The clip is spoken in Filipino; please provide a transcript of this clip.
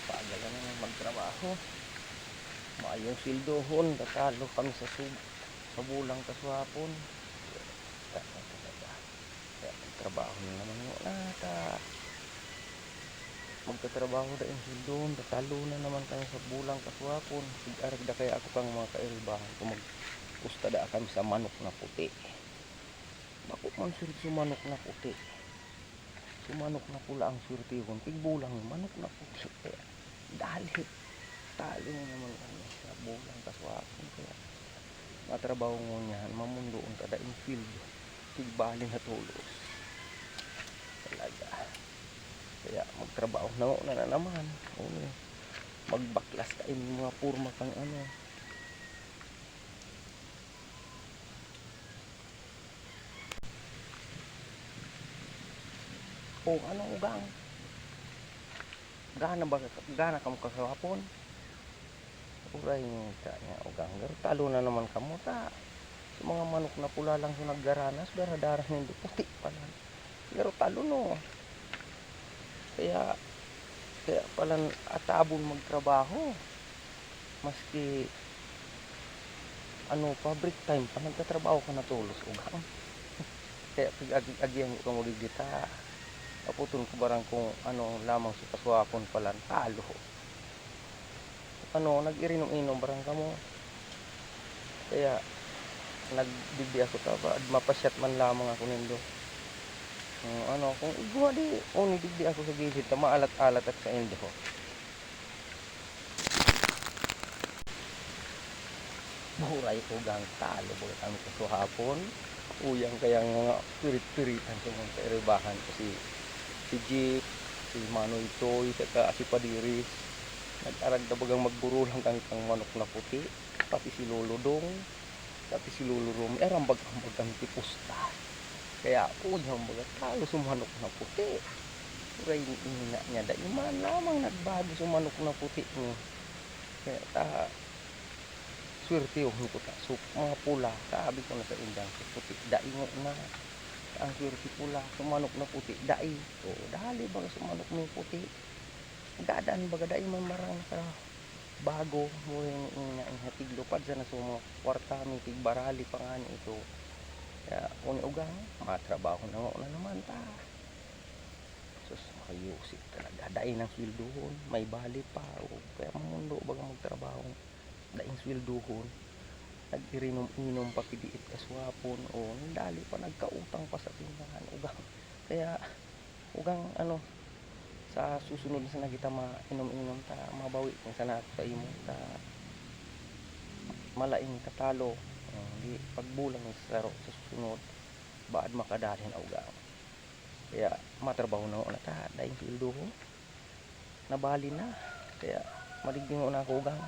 paagal na naman magtrabaho. Maayong sildohon, tatalo kami sa bulang kaswapon. Kaya magtrabaho na naman mo nata. Magtatrabaho na yung sildohon, tatalo na naman kami sa bulang kaswapon. Sig-arag da kaya ako kang mga kairibahan kung magpusta da kami sa manok na puti. Bako man surti manok na puti. Manok na pula ang surti kung tigbulang manok na puti. Kaya dali. Talo na naman kami sa bulang kaswapon. Kaya matrabaho mo niyan, mamundoon tada in field. Tigbali na tulos. Talaga. Kaya magtrabaho na naman. Magbaklas ka mga purma kang ano. O anong ugang? Gana ka mo kaswapon? Uray nyo niya ugang. Pero talo na naman kamo ta. Sa mga manok na pula lang sa naggaranas, daradaras hindi puti pala. Pero talo no. Kaya pala atabon magtrabaho. Maski break time pa nagtatrabaho ka na tulos ugang. Kaya agi-agihan ko mo digita. Aputon ko barang kung lamang sa kaswapon pala talo. Nag-irinom-inom barang kamo. Kaya nagdigdi ako ta ba mapasyat man lamang ako nindo. Kung igwa di digdi ako sa gilid ta maalat-alat at sa indo. Buray ko gang talo ba kami kaswapon. Uyang kayang mga pirit-piritan sa mga kairibahan kasi si Jeep, si Manoy Toy, saka si Padiris. Nag-arag na bagang magburulang kami pang manok na puti. Pati si Lolodong, pati si Lolorom. Rambag-ambag kami tipusta. Kaya uyang baga talo sa manok na puti. Uray ina niya da iman lamang nagbago sa manok na puti mo. Kaya swerte yung ko ta. So mga pula, sabi ko na sa indang puti. Daingo na. Ang swerte pula sa manok na puti. Dai. O dali baga sa manok na puti. Gadaan baga dai man marang sa bago mo yung tiglupad sa naso mga kwarta mi tigbarali pa nga ito. Kaya uni ugang matrabaho na naman ta. Sus makayusip talaga dai ng sweldohon may bali pa o kaya mamundo baga magtrabaho dai ng sweldohon nag-irinom-inom pa pidiit kaswapon o dali pa nagkautang pa sa tindahan ugang. Kaya ugang sa susunod sa nagita mainom-inom ta mabawi kung sana sa imo ta malaing katalo di pagbulang sa laro sa susunod baad makadalhin ugang. Kaya matrabaho na ta dahil sweldo ko nabali na kaya maliging na ako ugang.